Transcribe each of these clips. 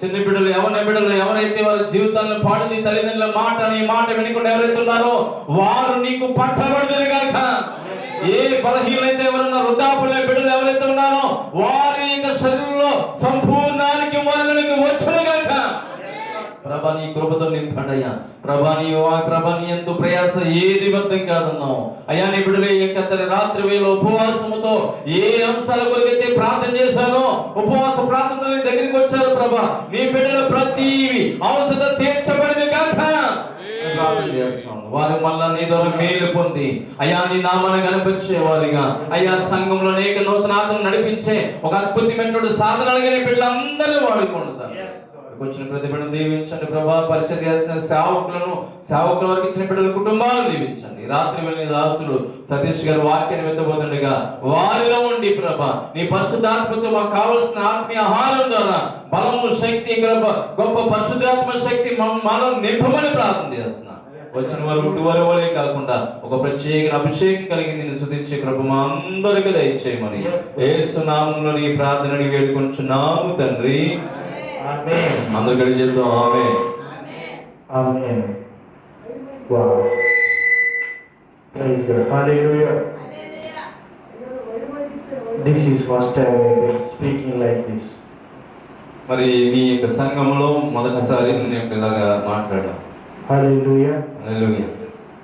చిన్న బిడ్డలు, యవన బిడ్డలు ఎవరైతే వారి జీవితాలను పాడు చేసి తల్లిదండ్రుల మాట నీ మాట వినకుండా ఎవరైతే ఉన్నారో వారు నీకు పట్టబడుదురు గాక. ఏ బలహీనైతే ఎవరున్నా వృద్ధాపుల బిడ్డలు ఎవరైతే ఉన్నారో వారి యొక్క శరీరంలో సంపూర్ణానికి మరణానికి వచ్చును గాక. ప్రభా నీ కృపతో నింపండయ్యా. ప్రభా నీ ఎంతో ప్రయాస ఏది వ్యర్థం కాదన్నావు అయ్యా. నీ బిడ్డలు యొక్క రాత్రి వేళ ఉపవాసముతో ఏ అంశాల కొరకైతే ప్రార్థన చేశానో ఉపవాస ప్రార్థన దగ్గరికి వచ్చారు ప్రభా. నీ బిడ్డలు ప్రతి అవసరం తీర్చబడింది కాక ప్రార్థన చేస్తాం. వారు మళ్ళా నీ ద్వారా మేలు పొంది అయ్యా నీ నామాన్ని కనిపించే వారిగా అయ్యా సంఘంలో అనేక నూతనాత్మను నడిపించే ఒక అద్భుతమైనటువంటి సాధనాలుగా నీ బిడ్డలందరూ వాడుకుంటారు. వచ్చిన ప్రతి బిడ్డను దీవించండి ప్రభా. పరిచయం చేస్తున్న సేవకుల వరకు ఇచ్చిన బిడ్డల కుటుంబాలను దీవించండి. రాత్రి వెళ్ళిన దాసులు సతీష్ గారు వాక్యాన్ని వెతబోతుండగా వారిలో ఉండి ప్రభా నీ పరిశుద్ధాత్మతో మాకు కావలసిన ఆత్మీయ ఆహారం ద్వారా బలము శక్తి గొప్ప పరిశుద్ధాత్మ శక్తి మనం నింపమని ప్రార్థన చేస్తున్నా. వచ్చిన వారు ఇటువరి వరే కాకుండా ఒక ప్రత్యేక అభిషేకం కలిగి నిన్ను స్తుతించే కృప మా అందరికీ దయచేయమని యేసు నామములో నీ ప్రార్థనని వేడుకొంచున్నాము తండ్రి. అందరూ కలిసి చేద్దాం. ఆమేన్. Amen. Wow. Praise God. Hallelujah. This is first time I am speaking like this. మరి మీ యొక్క సంఘంలో మొదటిసారి నేను ఇలాగా మాట్లాడాను. Hallelujah. Hallelujah.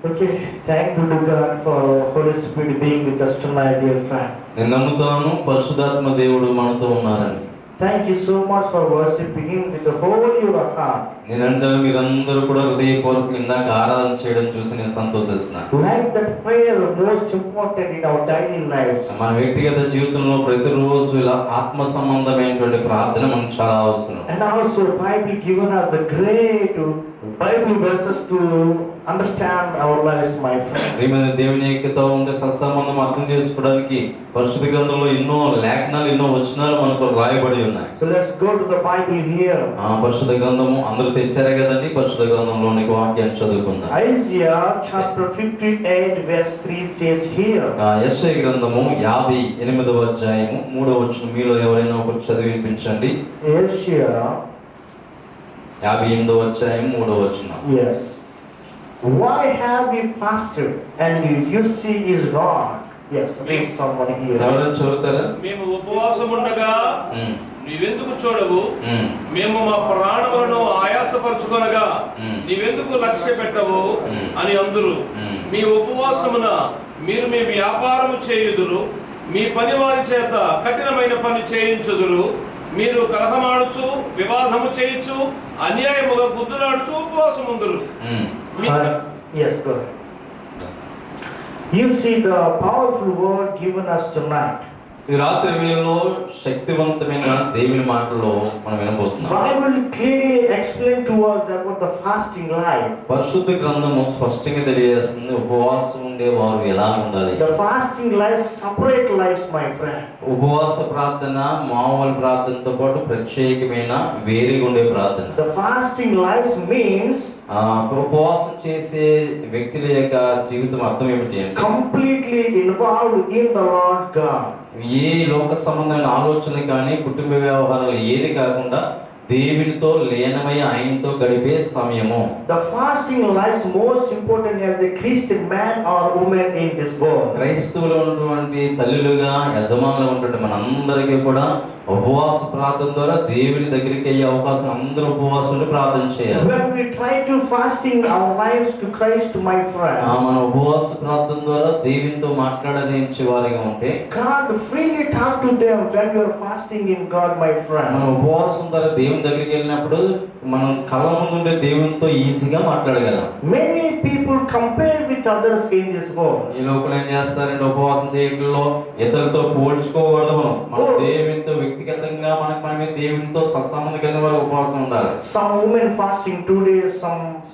Okay. Thank you to God for Holy Spirit being with us tonight, dear friend. నేను నమ్ముతాను పరిశుద్ధాత్మ దేవుడు మనతో ఉన్నారని. Thank you so much for worshiping Him with the whole your heart. నేనంటాను మీరందరూ కూడా హృదయపూర్వకంగా ఇందాక ఆరాధన చేయడం చూసి నేను సంతోషిస్తున్నాను. Like that prayer most important in our daily lives. మన వ్యక్తిగత జీవితంలో ప్రతిరోజు ఇలా ఆత్మ సంబంధమైనటువంటి ప్రార్థన మనకు చాలా అవసరం. And also Bible given us the great Bible verses to understand our lives, my friend. దేవుని ఏకతో ఉండే సత్సంబంధం అర్థం చేసుకోవడానికి పరిశుద్ధ గ్రంథంలో ఎన్నో లేఖనాలు ఎన్నో వచనాలు మనకు రాయబడి ఉన్నాయి. So let's go to the Bible here. పరిశుద్ధ గ్రంథము అందరూ తెచ్చారే కదండి. పరిశుద్ధ గ్రంథంలోని వాక్యాన్ని చదువుకుందాం. Isaiah chapter 58 verse 3 says here. యెషయా గ్రంథము 58వ అధ్యాయము 3వ వచనం మీలో ఎవరైనా ఒకరు చదివి వినిపించండి. Isaiah 58వ అధ్యాయం 3వ వచనం. Yes. Why have we fasted and you see is wrong? Yes, read someone here. ఎవరైనా చదువుతారా? మేము ఉపవాసముండగా నీవెందుకు చూడవు? మేము మా ప్రాణములను ఆయాసపరచుకొనగా నీవెందుకు లక్ష్య పెట్టవు అని అందురు. మీ ఉపవాసమున మీరు మీ వ్యాపారము చేయుదురు, మీ పని వారి చేత కఠినమైన పని చేయించుదురు. మీరు కలహమాడుచు వివాదము చేయించు అన్యాయముగా గుద్దులాడుచు ఉపవాసముందురు. Yes, go ahead. You see the powerful word given us tonight. ఈ రాత్రి వేళలో శక్తివంతమైన దేవుని మాటల్లో మనం వినబోతున్నాం. Bible clearly explained to us about the fasting life. పరిశుద్ధ గ్రంథము స్పష్టంగా తెలియజేస్తుంది ఉపవాసం ఉండే వారు ఎలా ఉండాలి. The fasting life separate lives, my friend. ఉపవాస ప్రార్థన మామూలు ప్రార్థనతో పాటు ప్రత్యేకమైన వేరేగా ఉండే ప్రార్థన. The fasting life means ఉపవాసం చేసే వ్యక్తుల యొక్క జీవితం అర్థం ఏమిటి అంటే completely involved in the Lord God. ఏ లోక సంబంధమైన ఆలోచన కానీ కుటుంబ వ్యవహారాలు ఏది కాకుండా దేవునితో లీనమై ఆయనతో గడిపే సమయము. The fasting life is most important as a Christian man or woman in this world. క్రైస్తవులు ఉన్నటువంటి తల్లులుగా యజమానులు ఉన్నటువంటి మనందరికీ కూడా ఉపవాస ప్రార్థన ద్వారా దేవుని దగ్గరికి అయ్యే అవకాశం అందరూ ఉపవాసంలో ప్రార్థన చేయాలి. When we try to fasting our lives to Christ, my friend, మన ఉపవాస ప్రార్థన ద్వారా దేవునితో మాట్లాడేంచే వారిగా ఉంటే God freely talk to them when you are fasting in God, my friend. మన ఉపవాసం ద్వారా దేవుని దగ్గరికి వెళ్ళినప్పుడు మనం కళ్ళ ముందు ఉండే దేవునితో ఈజీగా మాట్లాడగలం. Many people compare with others in this world. ఈ లోకలు ఏం చేస్తారంటే ఉపవాసం చేయడంలో ఇతరులతో పోల్చుకోకూడదు. మన దేవునితో వ్యక్తిగతంగా మనమే దేవునితో సత్సంబంధం కలిగిన వారు ఉపవాసం ఉండాలి. Some women fasting 2 days,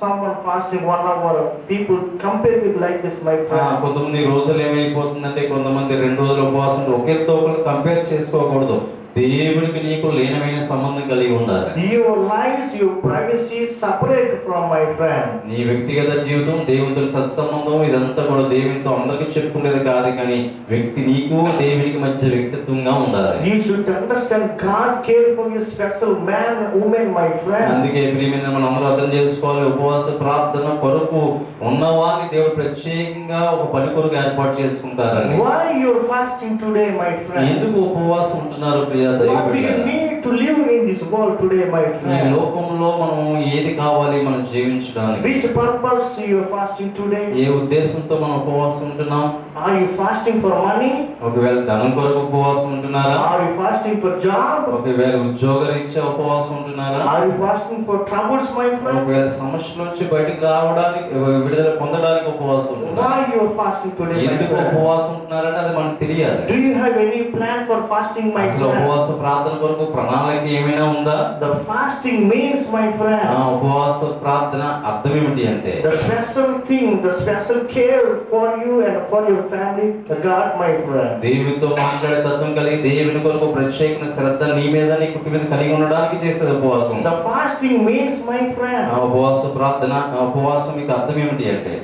someone fasting 1 hour. People compare with like this, my friend. కొంతమంది రోజులు ఏమైపోతుందంటే కొంతమంది 2 రోజులు ఉపవాసం ఒకేతో ఒకరు కంపేర్ చేసుకోకూడదు. దేవునికి నీకు లీనమైన సంబంధం కలిగి ఉండాలి. Your lives, your privacy separate from my friend. నీ వ్యక్తిగత జీవితం దేవునితో సత్సంబంధం ఇదంతా కూడా దేవునితో అందరికీ చెప్పుకునేది కాదు, కానీ వ్యక్తి నీకు దేవునికి మధ్య వ్యక్తిత్వంగా ఉండాలి. You should understand God cared for you special man, woman, my friend. అందుకే ప్రియమైన మనం అందరూ అర్థం చేసుకోవాలి, ఉపవాస ప్రార్థన కొరకు ఉన్నవారిని దేవుడు ప్రత్యేకంగా ఒక పని కొరకు ఏర్పాటు చేసుకుంటారని. Why you are fasting today, my friend? ఎందుకు ఉపవాసం ఉంటున్నారు ప్రియ దైవ What do you బిడ్డలారా? need to live in this world today, my ఈ friend? లోకంలో మనం ఏది కావాలి మనం జీవించడానికి? Which purpose you are fasting today? ఏ ఉద్దేశంతో మనం ఉపవాసం ఉంటున్నాం? Are you fasting for money? ఒకవేళ ధనం కొరకు ఉపవాసం ఉంటున్నారా? Are you fasting for job? ఒకవేళ ఉద్యోగరీత్యా ఉపవాసం ఉంటున్నారా? Are you fasting for troubles, my friend? ఒకవేళ సమస్య నుంచి బయటకు రావడానికి విడుదల పొందడానికి ఉపవాసం ఉంటున్నారా? Why you are fasting today, my ఎందుకు friend? ఉపవాసం ఉంటున్నారంటే అది మనకు తెలియాలి. Do you have any plan for fasting, my అసలు friend? ఉపవాస ప్రార్థన కొరకు ప్రణాళిక ఏమైనా ఉందా? The fasting means, my ఆ friend, ఉపవాస ప్రార్థన అర్థం ఏమిటి అంటే the special thing, the special care for you and for your family, the God, my friend. దేవునితో మాట్లాడే తత్వం కలిగి దేవుని కొరకు ప్రత్యేకమైన శ్రద్ధ నీ మీద నీ కుటుంబం మీద కలిగి ఉండడానికి చేసేది ఉపవాసం. The fasting means, my friend, ఆ ఉపవాస ప్రార్థన ఆ ఉపవాసం మీకు అర్థం ఏమిటి అంటే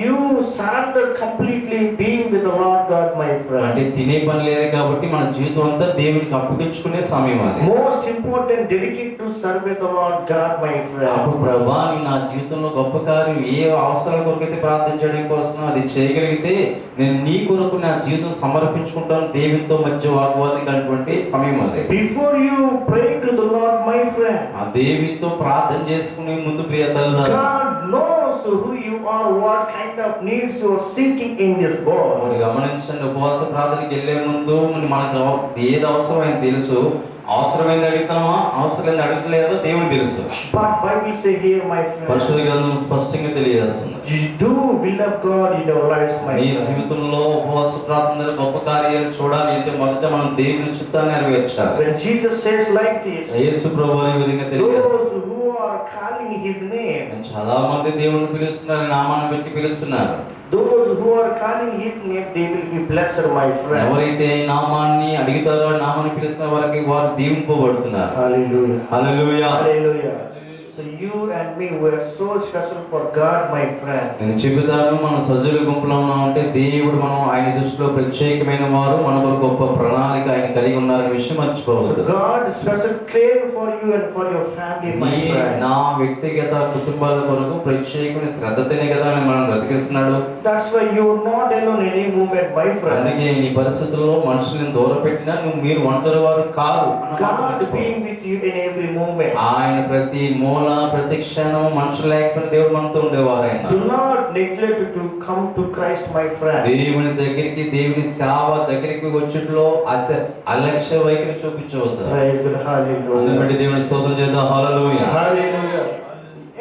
you surrender completely being with the Lord God, my friend. అంటే తినే పని లేదు కాబట్టి మన జీవితం అంతా దేవునికి అప్పగించుకునే సమయం అది. Most important, dedicate to serve with the Lord God, my అప్పుడు friend. ప్రభా నీ నా జీవితంలో గొప్ప కార్యం ఏ అవసరాల కొరకైతే ప్రార్థించడానికి వస్తున్నా అది చేయగలిగితే నేను నీ కొరకు నా జీవితం సమర్పించుకుంటాను. దేవునితో మధ్య వాగ్వాదం కలిగినటువంటి సమయం అది. Before you pray to the Lord, my friend, ఆ దేవునితో ప్రార్థన చేసుకునే ముందు ప్రియ తల్లిదండ్రులు, God knows who you are, what kind of needs you are seeking in this world. మరి గమనించండి, ఉపవాస ప్రార్థనకి వెళ్ళే ముందు మనకు ఏది అవసరం అని తెలుసు. అవసరమైంది అడుగుతామా అవసరమైంది అడగలేదో దేవుడు తెలుసు. But Bible say here, my పరిశుద్ధ friend, గ్రంథం స్పష్టంగా తెలియజేస్తుంది. you do will of God in your lives, my నీ friend. జీవితంలో ఉపవాస ప్రార్థనలు గొప్ప కార్యాలు చూడాలి అంటే మొదట మనం దేవుని చిత్తాన్ని నెరవేర్చాలి. When Jesus says like this, యేసు ప్రభువు ఈ విధంగా తెలియజేస్తాడు. those who are calling his name, చాలా మంది దేవుని పిలుస్తున్నారు, నామాన్ని పెట్టి పిలుస్తున్నారు. those who are calling his name, they will be blessed, my friend. ఎవరైతే నామాన్ని అడుగుతారో నామాన్ని పిలుస్తున్న వారికి వారు దీవింపబడుతున్నారు. Hallelujah. Hallelujah. Hallelujah. So you and me were so special for God, my friend. నేను చెబుతాను, మన సజ్జుల గుంపులో ఉన్నాం అంటే దేవుడు మనం ఆయన దృష్టిలో ప్రత్యేకమైన వారు, మన కొరకు గొప్ప ప్రణాళిక ఆయన కలిగి ఉన్నారనే విషయం మర్చిపోవద్దు. God special care for you and for your family, my నీ friend. నా వ్యక్తిగత కుటుంబాల కొరకు ప్రత్యేకమైన శ్రద్ధతోనే కదా ఆయన మనం బ్రతికిస్తున్నాడు. That's why you are not alone any moment, my friend. అందుకే నీ పరిస్థితుల్లో మనుషులను దూరం పెట్టినా మీరు ఒంటరి వారు కాదు అన్న మాట God మర్చిపోవద్దు. being with you in every moment. ఆయన ప్రతి మూల ప్రతి క్షణం మనుషులు లేకపోయినా దేవుడు మనతో ఉండేవారు. ఆయన Do not neglect to come to Christ, my friend. దేవుని దగ్గరికి దేవుని సేవ దగ్గరికి వచ్చుట్లో అలక్ష్య వైఖరి చూపించవద్దు. Praise God. Hallelujah. అందుబట్టి దేవుని స్తోత్రం చేద్దాం. హల్లెలూయా. Hallelujah.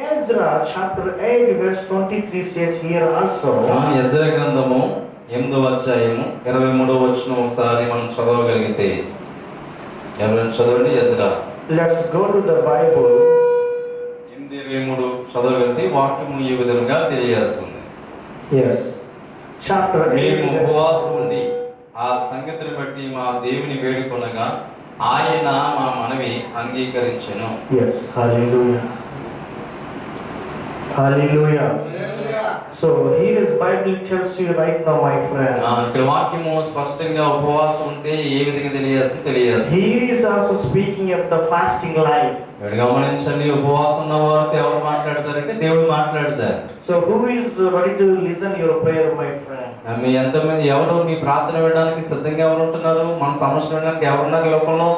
Ezra chapter 8 verse 23 says here also. యెజ్రా గ్రంథము 8వ అధ్యాయము 23వ వచనం ఒకసారి మనం చదవగలిగితే, ఎవరైనా చదవండి. యెజ్రా Let's go to the Bible. 8:23 చదవగలిగితే వాక్యము ఈ విధంగా తెలియజేస్తుంది. Yes. Chapter 8 మేము verse ఉపవాసం ఉండి ఆ సంగతిని బట్టి మా దేవుని వేడుకొనగా ఆయన మా మనవి అంగీకరించెను. Yes. Hallelujah. Hallelujah. So here is Bible tells you right now, my friend. ఇక్కడ వాక్యము స్పష్టంగా ఉపవాసం ఉంటే ఏ విధంగా తెలియజేస్తుంది. He is also speaking of the fasting life. మీరు గమనించండి, ఉపవాసం ఉన్న వారితో ఎవరు మాట్లాడతారంటే దేవుడు మాట్లాడతారు. So who is ready to listen your prayer, my friend? మీ ఎంతమంది ఎవరు మీ ప్రార్థన వినడానికి సిద్ధంగా ఎవరు ఉంటున్నారు? మన సమస్య వినడానికి ఎవరున్నారు? లోకంలో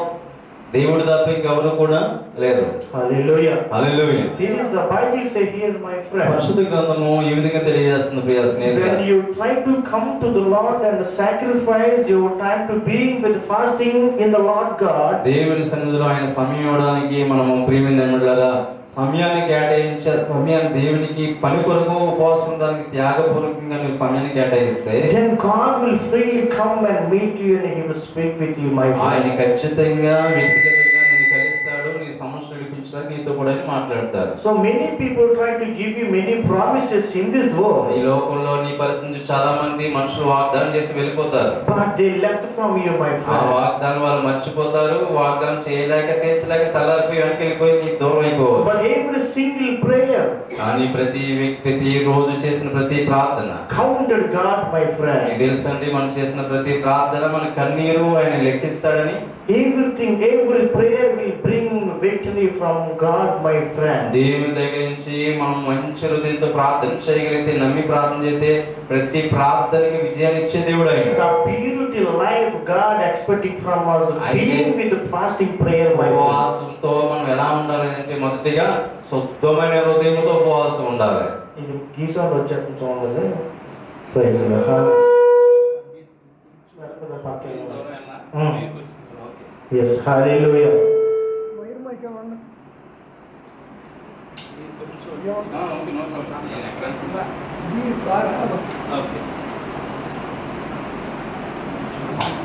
దేవుడు తప్ప ఇంకెవరు కూడా లేరు. Hallelujah. Hallelujah. Here is the Bible say here, my friend. పరిశుద్ధ గ్రంథము ఈ విధంగా తెలియజేస్తుంది ప్రియ స్నేహితులారా. When you try to come to the Lord and sacrifice your time to being with fasting in the Lord God, దేవుని సన్నిధిలో ఆయన సమయం ఇవ్వడానికి మనము ప్రియమైనలారా సమయాన్ని కేటాయించే సమయాన్ని దేవునికి పని కొరకు ఉపవాసం ఉండడానికి త్యాగపూర్వకంగా నువ్వు సమయాన్ని కేటాయిస్తే then God will freely come and meet you and He will speak with you, my ఆయన friend. ఖచ్చితంగా వ్యక్తిగతంగా నేను కలుస్తాడు. నీ సమస్య నడిపించడానికి నీ నీతో కూడా అని మాట్లాడతారు. So many people try to give you many promises in this world, ఈ లోకంలో నీ పరిస్థితి చాలా మంది మనుషులు వాగ్దానం చేసి వెళ్ళిపోతారు. but they left from you, my ఆ friend. వాగ్దానం వాళ్ళు మర్చిపోతారు. వాగ్దానం చేయలేక తీర్చలేక సలారిపోయి వెనక్కి వెళ్ళిపోయి నీకు దూరం అయిపోవాలి. But every single prayer కానీ ప్రతి రోజు చేసిన ప్రతి ప్రార్థన counted God, my friend. మీకు తెలుసండి, మనం చేసిన ప్రతి ప్రార్థన మన కన్నీరు ఆయన లెక్కిస్తాడని. Everything, every prayer will bring victory from God, my friend. దేవుని దగ్గర నుంచి మనం మంచి హృదయంతో ప్రార్థన చేయగలిగితే, నమ్మి ప్రార్థన చేస్తే ప్రతి ప్రార్థనకి విజయాన్ని ఇచ్చే దేవుడు ఆయన. The purity life God expecting from us, being with the fasting prayer, my friend. ఉపవాసంతో మనం ఎలా ఉండాలి అంటే, మొదటిగా శుద్ధమైన హృదయంతో ఉపవాసం ఉండాలి. ఇది గీసాలు వచ్చేట్టు చూడండి. Praise the Lord. Yes, hallelujah.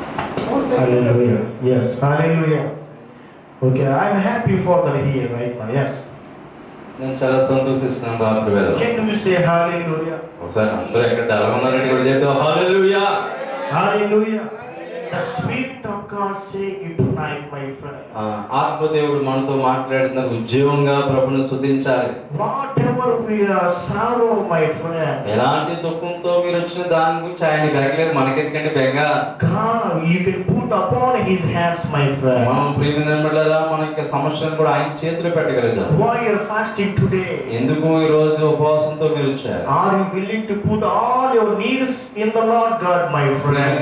Hallelujah. Yes, hallelujah. Okay, I'm happy for the here right now. Yes. నేను చాలా సంతోషిస్తున్నాను రాత్రి వేళ. Can we say hallelujah? ఒకసారి అందరూ ఎక్కడ ఎలా ఉన్నారంటే కూడా చెప్తాం హల్లెలూయా. Hallelujah. The Spirit of God saying it tonight, my friend. ఆత్మదేవుడు మనతో మాట్లాడుతున్నారు. ఉద్యోగంగా ప్రభుని స్తుతించాలి. Whatever we are sorrow, my friend. ఎలాంటి దుఃఖంతో మీరు వచ్చిన దాని గురించి ఆయన బెంగలేదు, మనకెందుకంటే బెంగ. God, you can put upon His hands, my friend. మనం ప్రియమైన మనకి సమస్యలను కూడా ఆయన చేతిలో పెట్టగలుగుతాం. Why you are fasting today? ఎందుకు ఈ రోజు ఉపవాసంతో మీరు వచ్చారు? Are you willing to put all your needs in the Lord God, my friend?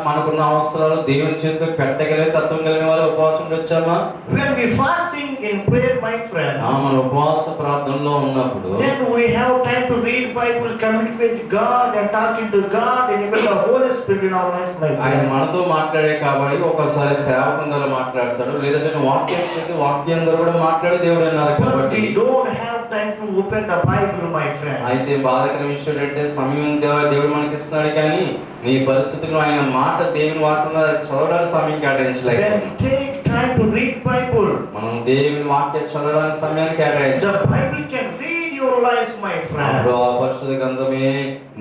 మనకున్న అవసరాలు దేవుని చేతిలో పెట్టగలిగే తత్వం కలిగిన వారు ఉపవాసం వచ్చామా? When we fasting in prayer, my friend, మన ఉపవాస ప్రార్థనలో ఉన్నప్పుడు then we have time to read Bible, communicate with God and talking to God and even the Holy Spirit in our lives, my ఆయన friend. మనతో మాట్లాడే కాబట్టి ఒకసారి సేవకుని ద్వారా మాట్లాడతాడు, లేదంటే వాక్యం చేసి వాక్యం ద్వారా కూడా మాట్లాడే దేవుడు అన్నారు But కాబట్టి. we don't have time to open the Bible, my friend. అయితే బాధకర విషయం ఏంటంటే సమయం దేవుడు మనకి ఇస్తున్నాడు, కానీ నీ పరిస్థితుల్లో ఆయన మాట దేవుని వాక్యం చదవడానికి సమయం కేటాయించలేదు. Then take time to read Bible. మనం దేవుని వాక్యం చదవడానికి సమయాన్ని కేటాయించాలి. The Bible can read your lives, my friend. అప్పుడు ఆ పరిశుద్ధ గ్రంథమే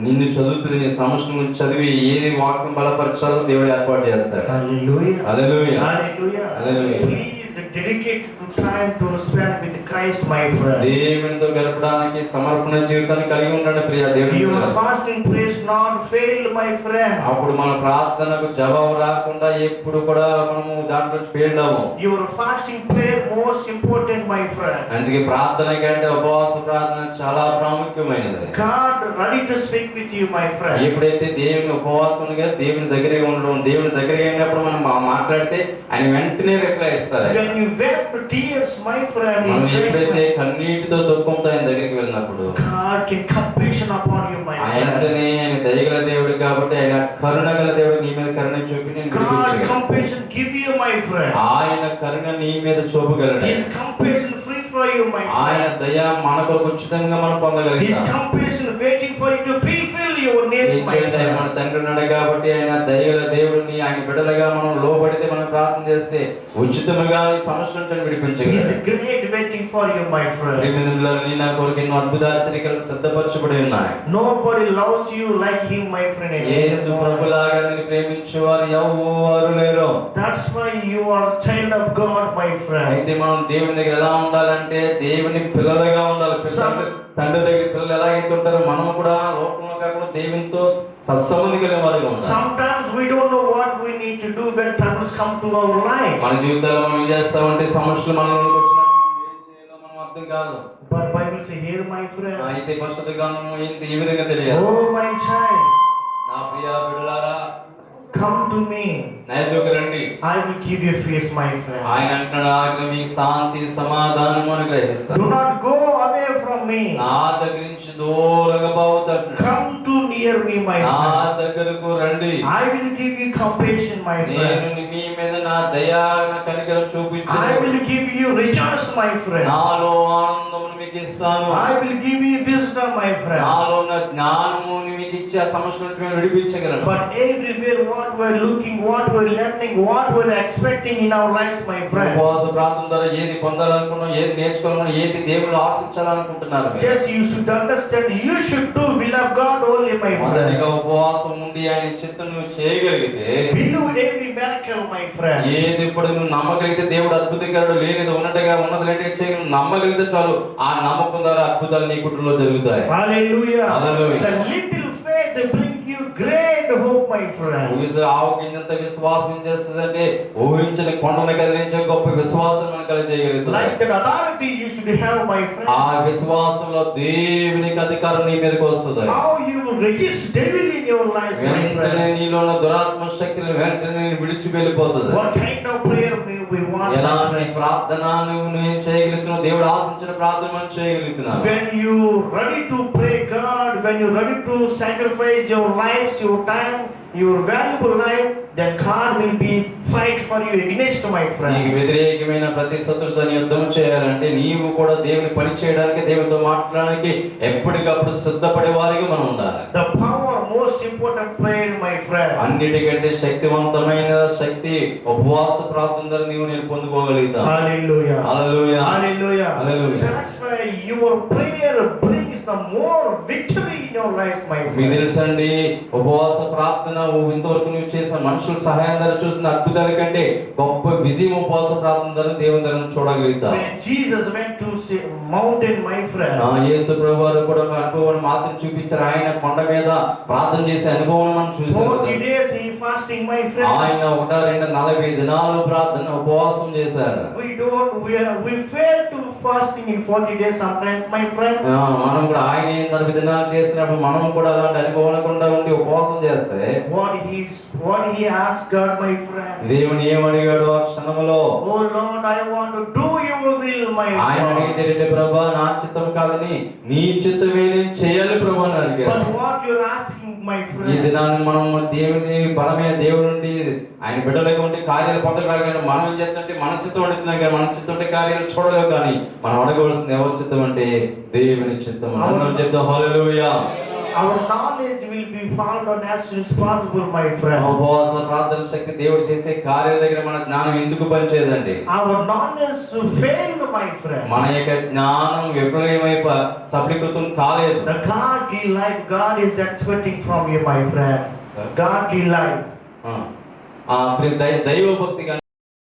నిన్ను చదువుతుంది. నీ సమస్యల గురించి చదివి ఏది వాక్యం బలపరచాలో దేవుడు ఏర్పాటు చేస్తాడు. Hallelujah. Hallelujah. Hallelujah. Hallelujah. Please dedicate to time to spend with Christ, my friend. దేవునితో గడపడానికి సమర్పణ జీవితాన్ని కలిగి ఉండండి ప్రియ దేవుని. Your fasting praise not fail, my friend. అప్పుడు మన ప్రార్థనకు జవాబు రాకుండా ఎప్పుడు కూడా మనము దాంట్లో fail అవ్వం. Your fasting prayer most important, my friend. అందుకే ప్రార్థన కంటే ఉపవాస ప్రార్థన చాలా ప్రాముఖ్యమైనది. God ready to speak with you, my friend. ఎప్పుడైతే దేవుని ఉపవాసంగా దేవుని దగ్గరే ఉండడం, దేవుని దగ్గరే ఉన్నప్పుడు మనం మాట్లాడితే ఆయన వెంటనే రిప్లై ఇస్తారు. When you wept tears, my friend, మనం in ఎప్పుడైతే Christ, కన్నీటితో దుఃఖంతో ఆయన దగ్గరికి వెళ్ళినప్పుడు God can compassion upon you, my friend. ఆయననే ఆయన దయగల దేవుడు కాబట్టి ఆయన కరుణ గల దేవుడు నీ మీద కరుణ చూపి నేను God విడిపించగలను. compassion give you, my friend. ఆయన కరుణ నీ మీద చూపగలడు. His compassion free for you, my ఆయన friend. దయ మనకు ఉచితంగా మనం His పొందగలుగుతాం. compassion waiting for you to fulfill your needs, my ఆయన friend. మన తండ్రి ఉన్నాడు కాబట్టి ఆయన దయగల దేవుడిని ఆయన బిడ్డలుగా మనం లోబడితే మనం ప్రార్థన చేస్తే ఉచితముగా ఈ సమస్య నుంచి He విడిపించగలడు. is great waiting for you, my friend. నీ నా కొరకు ఎన్నో అద్భుత ఆశ్చర్యలు సిద్ధపరచబడి ఉన్నాయి. Nobody loves you like him, my friend. యేసు ప్రభులాగా నిన్ను ప్రేమించేవారు ఎవరు లేరు. That's why you are child of God, my friend. అయితే మనం దేవుని దగ్గర ఎలా ఉండాలంటే దేవుని పిల్లలుగా ఉండాలి. తండ్రి దగ్గర పిల్లలు ఎలాగైతే ఉంటారో మనము కూడా లోకంలో కాకుండా దేవునితో సత్సంబంధం కలిగిన వారిగా ఉండాలి. Sometimes we don't know what we need to do when troubles come to our life. మన జీవితాల్లో మనం ఏం చేస్తామంటే సమస్యలు మనలోకి వచ్చినప్పుడు మనం ఏం చేయాలో మనం అర్థం కాదు. But Bible say, here, my friend. అయితే పరిశుద్ధ గ్రంథం ఈ విధంగా తెలియాలి. Oh, my child, నా ప్రియ బిడ్డలారా, come to me. నా ఎదురుకు రండి. I will give you peace, my friend. ఆయన అంటున్నాడు, ఆజ్ఞ మీకు శాంతి సమాధానం అనుగ్రహిస్తాను. Do not go away from me. నా దగ్గర నుంచి దూరంగా పోవద్దంటున్నాడు. Come to near me, my నా friend. దగ్గరకు రండి. I will give you compassion, my friend. నేను మీ మీద నా దయా నా కనికరం I చూపించాను. will give you rejoice, my friend. నాలో ఆనందమును మీకు ఇస్తాను. I will give you wisdom, my friend. నాలో ఉన్న జ్ఞానము మీకు ఇచ్చి ఆ సమస్య నుండి మేము విడిపించగలను. But everywhere what we're looking, what we're learning, what we're expecting in our lives, my friend. ఉపవాస ప్రార్థన ద్వారా ఏది పొందాలనుకున్నాం, ఏది నేర్చుకోవాలనుకున్నాం, ఏది దేవుడు ఆశించాలనుకుంటున్నారు మీరు? Just you should understand, you should do will of God only, my friend. మొదటిగా ఉపవాసం ఉండి ఆయన చిత్తం నువ్వు చేయగలిగితే, Believe every miracle, my friend. ఏది ఇప్పుడు నువ్వు నమ్మగలిగితే దేవుడు అద్భుతకరుడు, లేనిది ఉన్నట్టుగా ఉన్నది లేనిగా చేయ నువ్వు నమ్మగలిగితే చాలు, ఆ నమ్మకం ద్వారా అద్భుతాలు నీ కుటుంబంలో జరుగుతాయి. Hallelujah. Hallelujah. The little faith bring you great hope, my friend. ఆవకింత విశ్వాసం ఏం చేస్తుందంటే ఊహించని కొండను కదిలించే గొప్ప విశ్వాసం మనం కలిగజేయగలుగుతుంది. Like that authority you should have, my friend. ఆ విశ్వాసంలో దేవునికి అధికారం నీ మీదకి వస్తుంది. How you will resist devil in your life, my వెంటనే friend. నీలో ఉన్న దురాత్మ శక్తిని వెంటనే విడిచి వెళ్ళిపోతుంది. What kind of prayer we want? ఎలాంటి ప్రార్థన నువ్వు చేయగలుగుతున్నావు? దేవుడు ఆశించిన ప్రార్థన మనం చేయగలుగుతున్నావు. When you ready to pray God, when you ready to sacrifice your lives, your time, your valuable life, then God will be fight for you against, my నీకు friend. వ్యతిరేకమైన ప్రతి శత్రువుతో యుద్ధం చేయాలంటే నీవు కూడా దేవుని పని చేయడానికి, దేవునితో మాట్లాడడానికి ఎప్పటికప్పుడు సిద్ధపడే వారిగా మనం ఉండాలి. The power, most important prayer, my friend. అన్నిటికంటే శక్తివంతమైన శక్తి ఉపవాస ప్రార్థన ద్వారా నీవు నేను పొందుకోగలుగుతాను. Hallelujah. Hallelujah. Hallelujah. Hallelujah. That's why your prayer brings the more victory in your life, my మీకు friend. తెలుసండి, ఉపవాస ప్రార్థన ఇంతవరకు నువ్వు చేసిన మనుషుల సహాయం ద్వారా చూసిన అద్భుతాల కంటే గొప్ప విజయం ఉపవాస ప్రార్థన ద్వారా దేవుని ద్వారా చూడగలుగుతాం. When Jesus went to mountain, my friend, యేసు ప్రభువు వారు కూడా ఒక అనుభవాన్ని మాత్రం చూపించారు. ఆయన కొండ మీద ప్రార్థన చేసే అనుభవం మనం చూసాం. 40 days he fasting, my friend. ఆయన 40 దినాలు ప్రార్థన ఉపవాసం చేశారు. We fail to fasting in 40 days sometimes, my friend. మనం కూడా ఆయన 40 దినాలు చేసినప్పుడు మనం కూడా అలాంటి అనుభవం లేకుండా ఉండి ఉపవాసం చేస్తే What he asked God, my friend. దేవుని ఏమడిగాడు ఆ క్షణంలో? Oh Lord, I want to do your will, my ఆయన God. అడిగితే ప్రభా నా చిత్తం కాదని నీ చిత్తమే నేను చేయాలి ప్రభా అని అడిగాడు. But what you're asking, my ఈ friend, దినాన్ని మనం దేవుని బలమైన దేవుడు నుండి ఆయన బిడ్డలుగా ఉండి కార్యాలు పొందగలిగాడు. మనం ఏం చేస్తుంటే మన చిత్తం అడుగుతున్నాం కానీ మన చిత్తం అంటే కార్యాలు చూడలేవు. కానీ మనం అడగవలసింది ఎవరి చిత్తం అంటే దేవుని చిత్తం. అందరం చెప్తాం హల్లెలూయా. our knowledge will be found on as soon as possible, my friend. ఉపవాస ప్రార్థన శక్తి దేవుడు చేసే కార్యాల దగ్గర మన జ్ఞానం ఎందుకు పనిచేయదండి? Our knowledge failed, my friend. మన యొక్క జ్ఞానం విఫలమై సఫలీకృతం కాలేదు. The godly life God is expecting from you, my friend. Godly life. దైవ భక్తి